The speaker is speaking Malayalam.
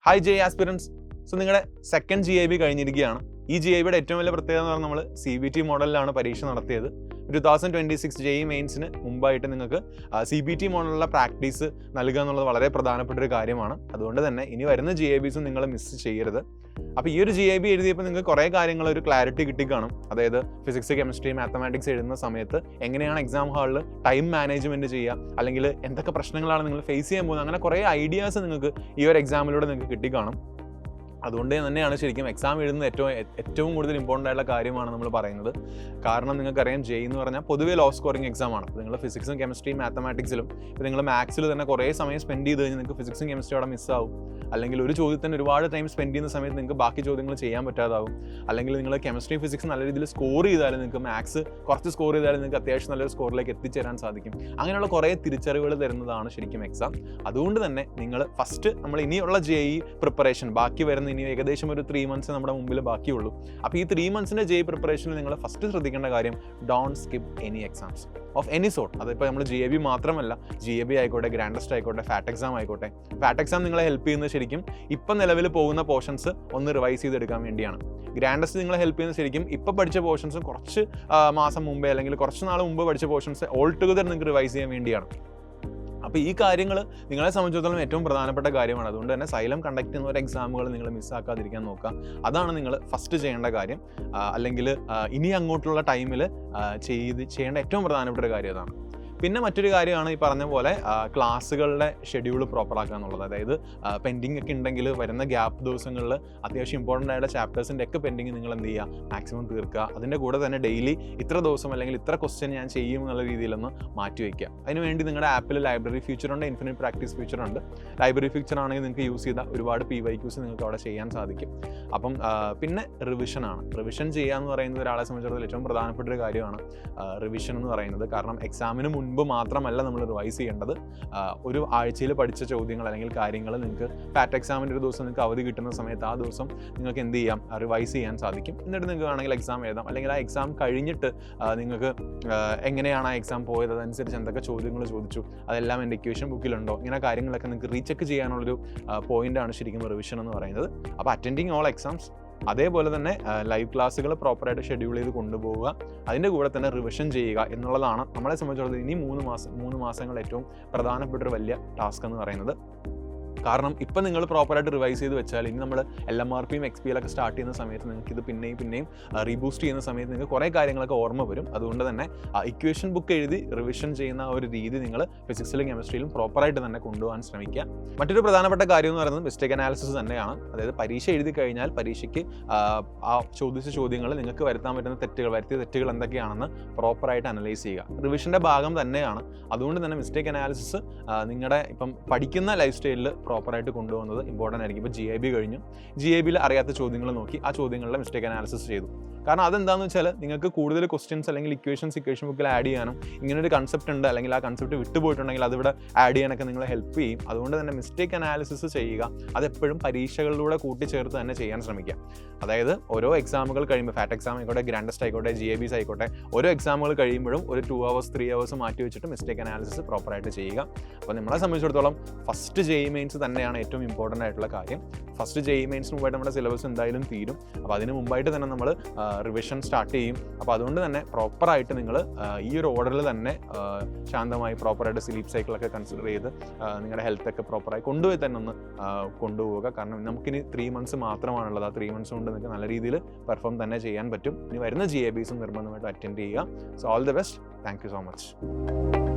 Hi JEE aspirants. So നിങ്ങളുടെ സെക്കൻഡ് GIB കഴിഞ്ഞിരിക്കുകയാണ്. ഈ GIBയുടെ ഏറ്റവും വലിയ പ്രത്യേകത എന്ന് പറഞ്ഞാൽ നമ്മൾ CBT മോഡലിലാണ് പരീക്ഷ നടത്തിയത്. 2026 JEE മെയിൻസിന് മുമ്പായിട്ട് നിങ്ങൾക്ക് CBT മോഡലുള്ള പ്രാക്ടീസ് നൽകുക എന്നുള്ളത് വളരെ പ്രധാനപ്പെട്ട ഒരു കാര്യമാണ്. അതുകൊണ്ട് തന്നെ ഇനി വരുന്ന GIBസും നിങ്ങൾ മിസ് ചെയ്യരുത്. അപ്പോൾ ഈ ഒരു GIB എഴുതിയപ്പോൾ നിങ്ങൾക്ക് കുറേ കാര്യങ്ങൾ ഒരു ക്ലാരിറ്റി കിട്ടിക്കാണും. അതായത് ഫിസിക്സ്, കെമിസ്ട്രി, മാത്തമാറ്റിക്സ് എഴുതുന്ന സമയത്ത് എങ്ങനെയാണ് എക്സാം ഹാളിൽ ടൈം മാനേജ്മെൻറ്റ് ചെയ്യുക, അല്ലെങ്കിൽ എന്തൊക്കെ പ്രശ്നങ്ങളാണ് നിങ്ങൾ ഫേസ് ചെയ്യാൻ പോകുന്നത്, അങ്ങനെ കുറേ ഐഡിയാസ് നിങ്ങൾക്ക് ഈ ഒരു എക്സാമിലൂടെ നിങ്ങൾക്ക് കിട്ടിക്കാണും. അതുകൊണ്ട് തന്നെയാണ് ശരിക്കും എക്സാം എഴുതുന്നത് ഏറ്റവും കൂടുതൽ ഇമ്പോർട്ടൻ്റ് ആയിട്ടുള്ള കാര്യമാണ് നമ്മൾ പറയുന്നത്. കാരണം നിങ്ങൾക്കറിയാം JEE എന്ന് പറഞ്ഞാൽ പൊതുവേ ലോ സ്കോറിംഗ് എക്സാമാണ്. നിങ്ങൾ ഫിസിക്സും കെമിസ്ട്രിയും മാത്തമാറ്റിക്സിലും ഇപ്പോൾ നിങ്ങൾ മാത്സിൽ തന്നെ കുറേ സമയം സ്പെൻഡ് ചെയ്ത് കഴിഞ്ഞാൽ നിങ്ങൾക്ക് ഫിസിക്സും കെമിസ്ട്രി അവിടെ മിസ്സാവും. അല്ലെങ്കിൽ ഒരു ചോദ്യത്തിന് ഒരുപാട് ടൈം സ്പെൻഡ് ചെയ്യുന്ന സമയത്ത് നിങ്ങൾക്ക് ബാക്കി ചോദ്യങ്ങൾ ചെയ്യാൻ പറ്റാതാവും. അല്ലെങ്കിൽ നിങ്ങൾ കെമിസ്ട്രി ഫിസിക്സ് നല്ല രീതിയിൽ സ്കോർ ചെയ്താലും നിങ്ങൾക്ക് മാത്സ് കുറച്ച് സ്കോർ ചെയ്താലും നിങ്ങൾക്ക് അത്യാവശ്യം നല്ലൊരു സ്കോറിലേക്ക് എത്തിച്ചേരാൻ സാധിക്കും. അങ്ങനെയുള്ള കുറേ തിരിച്ചറിവുകൾ തരുന്നതാണ് ശരിക്കും എക്സാം. അതുകൊണ്ട് തന്നെ നിങ്ങൾ ഫസ്റ്റ് നമ്മൾ ഇനിയുള്ള JEE പ്രിപ്പറേഷൻ ബാക്കി വരുന്ന ഇനി ഏകദേശം ഒരു 3 months നമ്മുടെ മുമ്പിൽ ബാക്കിയുള്ളൂ. അപ്പോൾ ഈ 3 monthsന്റെ JEE പ്രിപ്പറേഷനിൽ നിങ്ങൾ ഫസ്റ്റ് ശ്രദ്ധിക്കേണ്ട കാര്യം don't skip any exams of any sort. അതിപ്പോൾ നമ്മൾ GIB മാത്രമല്ല, GAB ആയിക്കോട്ടെ, ഗ്രാൻഡ് ടെസ്റ്റ് ആയിക്കോട്ടെ, ഫാറ്റ് എക്സാം ആയിക്കോട്ടെ. ഫാറ്റ് എക്സാം നിങ്ങളെ ഹെൽപ്പ് ചെയ്യുന്നത് ശരിക്കും ഇപ്പം നിലവിൽ പോകുന്ന പോർഷൻസ് ഒന്ന് റിവൈസ് ചെയ്തെടുക്കാൻ വേണ്ടിയാണ്. ഗ്രാൻഡ് ടെസ്റ്റ് നിങ്ങളെ ഹെൽപ്പ് ചെയ്യുന്നത് ശരിക്കും ഇപ്പോൾ പഠിച്ച പോർഷൻസും കുറച്ച് മാസം മുമ്പേ അല്ലെങ്കിൽ കുറച്ച് നാൾ മുമ്പ് പഠിച്ച പോർഷൻസ് ഓൾ ടുഗദർ നിങ്ങൾക്ക് റിവൈസ് ചെയ്യാൻ വേണ്ടിയാണ്. അപ്പോൾ ഈ കാര്യങ്ങൾ നിങ്ങളെ സംബന്ധിച്ചിടത്തോളം ഏറ്റവും പ്രധാനപ്പെട്ട കാര്യമാണ്. അതുകൊണ്ട് തന്നെ സൈലം കണ്ടക്ട് ചെയ്യുന്ന ഒരു എക്സാമുകൾ നിങ്ങൾ മിസ്സാക്കാതിരിക്കാൻ നോക്കുക. അതാണ് നിങ്ങൾ ഫസ്റ്റ് ചെയ്യേണ്ട കാര്യം. അല്ലെങ്കിൽ ഇനി അങ്ങോട്ടുള്ള ടൈമിൽ ചെയ്യേണ്ട ഏറ്റവും പ്രധാനപ്പെട്ട ഒരു കാര്യം അതാണ്. പിന്നെ മറ്റൊരു കാര്യമാണ് ഈ പറഞ്ഞ പോലെ ക്ലാസ്സുകളുടെ ഷെഡ്യൂൾ പ്രോപ്പറാക്കുക എന്നുള്ളത്. അതായത് പെൻഡിങ് ഒക്കെ ഉണ്ടെങ്കിൽ വരുന്ന ഗ്യാപ്പ് ദിവസങ്ങളിൽ അത്യാവശ്യം ഇമ്പോർട്ടൻ്റ് ആയിട്ടുള്ള ചാപ്റ്റേഴ്സിൻ്റെ ഒക്കെ പെൻഡിങ് നിങ്ങൾ എന്ത് ചെയ്യുക, മാക്സിമം തീർക്കുക. അതിൻ്റെ കൂടെ തന്നെ ഡെയിലി ഇത്ര ദിവസം അല്ലെങ്കിൽ ഇത്ര ക്വസ്റ്റ്യൻ ഞാൻ ചെയ്യും എന്നുള്ള രീതിയിലൊന്ന് മാറ്റി വയ്ക്കുക. അതിനുവേണ്ടി നിങ്ങളുടെ ആപ്പിൽ ലൈബ്രറി ഫീച്ചറുണ്ട്, ഇൻഫിനിറ്റ് പ്രാക്ടീസ് ഫീച്ചറുണ്ട്. ലൈബ്രറി ഫീച്ചർ ആണെങ്കിൽ നിങ്ങൾക്ക് യൂസ് ചെയ്ത ഒരുപാട് PYQs നിങ്ങൾക്ക് അവിടെ ചെയ്യാൻ സാധിക്കും. അപ്പം പിന്നെ റിവിഷനാണ്. റിവിഷൻ ചെയ്യുക എന്ന് പറയുന്നത് ഒരാളെ സംബന്ധിച്ചിടത്തോളം ഏറ്റവും പ്രധാനപ്പെട്ട ഒരു കാര്യമാണ് റിവിഷൻ എന്ന് പറയുന്നത്. കാരണം എക്സാമിന് മുൻപ് മാത്രമല്ല നമ്മൾ റിവൈസ് ചെയ്യേണ്ടത്. ഒരു ആഴ്ചയിൽ പഠിച്ച ചോദ്യങ്ങൾ അല്ലെങ്കിൽ കാര്യങ്ങൾ നിങ്ങൾക്ക് ഫാറ്റ് എക്സാമിൻ്റെ ഒരു ദിവസം നിങ്ങൾക്ക് അവധി കിട്ടുന്ന സമയത്ത് ആ ദിവസം നിങ്ങൾക്ക് എന്ത് ചെയ്യാം, റിവൈസ് ചെയ്യാൻ സാധിക്കും. എന്നിട്ട് നിങ്ങൾക്ക് വേണമെങ്കിൽ എക്സാം എഴുതാം. അല്ലെങ്കിൽ ആ എക്സാം കഴിഞ്ഞിട്ട് നിങ്ങൾക്ക് എങ്ങനെയാണ് ആ എക്സാം പോയത്, അതനുസരിച്ച് എന്തൊക്കെ ചോദ്യങ്ങൾ ചോദിച്ചു, അതെല്ലാം എൻ്റെ ഇക്വേഷൻ ബുക്കിലുണ്ടോ, ഇങ്ങനെ കാര്യങ്ങളൊക്കെ നിങ്ങൾക്ക് റീചെക്ക് ചെയ്യാനുള്ളൊരു പോയിൻ്റാണ് ശരിക്കും റിവിഷൻ എന്ന് പറയുന്നത്. അപ്പോൾ അറ്റൻഡിങ് ഓൾ എക്സാംസ്, അതേപോലെ തന്നെ ലൈവ് ക്ലാസ്സുകൾ പ്രോപ്പറായിട്ട് ഷെഡ്യൂൾ ചെയ്ത് കൊണ്ടുപോവുക, അതിൻ്റെ കൂടെ തന്നെ റിവിഷൻ ചെയ്യുക എന്നുള്ളതാണ് നമ്മളെ സംബന്ധിച്ചിടത്തോളം ഇനി 3 മാസങ്ങൾ ഏറ്റവും പ്രധാനപ്പെട്ട ഒരു വലിയ ടാസ്ക് എന്ന് പറയുന്നത്. കാരണം ഇപ്പം നിങ്ങൾ പ്രോപ്പറായിട്ട് റിവൈസ് ചെയ്ത് വെച്ചാൽ ഇനി നമ്മൾ LMRPയും XPLൊക്കെ സ്റ്റാർട്ട് ചെയ്യുന്ന സമയത്ത് നിങ്ങൾക്ക് ഇത് പിന്നെയും റീബൂസ്റ്റ് ചെയ്യുന്ന സമയത്ത് നിങ്ങൾക്ക് കുറേ കാര്യങ്ങളൊക്കെ ഓർമ്മ വരും. അതുകൊണ്ട് തന്നെ ഇക്വേഷൻ ബുക്ക് എഴുതി റിവിഷൻ ചെയ്യുന്ന ഒരു രീതി നിങ്ങൾ ഫിസിക്സിലും കെമിസ്ട്രിയിലും പ്രോപ്പറായിട്ട് തന്നെ കൊണ്ടുപോകാൻ ശ്രമിക്കുക. മറ്റൊരു പ്രധാനപ്പെട്ട കാര്യം എന്ന് പറയുന്നത് മിസ്റ്റേക്ക് അനാലിസിസ് തന്നെയാണ്. അതായത് പരീക്ഷ എഴുതി കഴിഞ്ഞാൽ പരീക്ഷയ്ക്ക് ആ ചോദിച്ച ചോദ്യങ്ങൾ നിങ്ങൾക്ക് വരുത്താൻ പറ്റുന്ന വരുത്തിയ തെറ്റുകൾ എന്തൊക്കെയാണെന്ന് പ്രോപ്പറായിട്ട് അനലൈസ് ചെയ്യുക. റിവിഷൻ്റെ ഭാഗം തന്നെയാണ്. അതുകൊണ്ട് തന്നെ മിസ്റ്റേക്ക് അനാലിസിസ് നിങ്ങളുടെ ഇപ്പം പഠിക്കുന്ന ലൈഫ് സ്റ്റൈലിൽ പ്രോപ്പറായിട്ട് കൊണ്ടുപോകുന്നത് ഇമ്പോർട്ടൻ്റ് ആയിരിക്കും. ഇപ്പോൾ GIB കഴിഞ്ഞു, GIBയിൽ അറിയാത്ത ചോദ്യങ്ങൾ നോക്കി ആ ചോദ്യങ്ങളുടെ മിസ്റ്റേക്ക് അനാലിസിസ് ചെയ്തു. കാരണം അതെന്താണെന്ന് വെച്ചാൽ നിങ്ങൾക്ക് കൂടുതൽ ക്വസ്റ്റ്യൻസ് അല്ലെങ്കിൽ ഇക്വേഷൻ ബുക്കിൽ ആഡ് ചെയ്യാനും ഇങ്ങനൊരു കൺസെപ്റ്റ് ഉണ്ട് അല്ലെങ്കിൽ ആ കൺസെപ്റ്റ് വിട്ടുപോയിട്ടുണ്ടെങ്കിൽ അതിവിടെ ആഡ് ചെയ്യാനൊക്കെ നിങ്ങളെ ഹെൽപ്പ് ചെയ്യും. അതുകൊണ്ട് തന്നെ മിസ്റ്റേക്ക് അനാലിസിസ് ചെയ്യുക. അതെപ്പോഴും പരീക്ഷകളിലൂടെ കൂട്ടിച്ചേർത്ത് തന്നെ ചെയ്യാൻ ശ്രമിക്കുക. അതായത് ഓരോ എക്സാമുകൾ കഴിയുമ്പോൾ ഫാറ്റ് എക്സാം ആയിക്കോട്ടെ, ഗ്രാൻഡ് ടെസ്റ്റ് ആയിക്കോട്ടെ, GIBs ആയിക്കോട്ടെ, ഓരോ എക്സാമുകൾ കഴിയുമ്പോഴും ഒരു 2 hours 3 hours മാറ്റി വെച്ചിട്ട് മിസ്റ്റേക്ക് അനാലിസിസ് പ്രോപ്പറായിട്ട് ചെയ്യുക. അപ്പോൾ നമ്മളെ സംബന്ധിച്ചിടത്തോളം ഫസ്റ്റ് JEE മെയിൻസ് തന്നെയാണ് ഏറ്റവും ഇമ്പോർട്ടൻ്റ് ആയിട്ടുള്ള കാര്യം. ഫസ്റ്റ് JEE മെയിൻസിന് മുമ്പായിട്ട് നമ്മുടെ സിലബസ് എന്തായാലും തീരും. അപ്പോൾ അതിന് മുമ്പായിട്ട് തന്നെ നമ്മൾ റിവിഷൻ സ്റ്റാർട്ട് ചെയ്യും. അപ്പോൾ അതുകൊണ്ട് തന്നെ പ്രോപ്പറായിട്ട് നിങ്ങൾ ഈ ഒരു ഓർഡറിൽ തന്നെ ശാന്തമായി പ്രോപ്പറായിട്ട് സ്ലീപ്പ് സൈക്കിളൊക്കെ കൺസിഡർ ചെയ്ത് നിങ്ങളുടെ ഹെൽത്തൊക്കെ പ്രോപ്പറായി കൊണ്ടുപോയി തന്നെ ഒന്ന് കൊണ്ടുപോവുക. കാരണം നമുക്കിനി 3 months മാത്രമാണുള്ളത്. ആ 3 months കൊണ്ട് നിങ്ങൾക്ക് നല്ല രീതിയിൽ പെർഫോം തന്നെ ചെയ്യാൻ പറ്റും. ഇനി വരുന്ന GIBസും നിർബന്ധമായിട്ട് അറ്റൻഡ് ചെയ്യുക. So all the best. Thank you so much.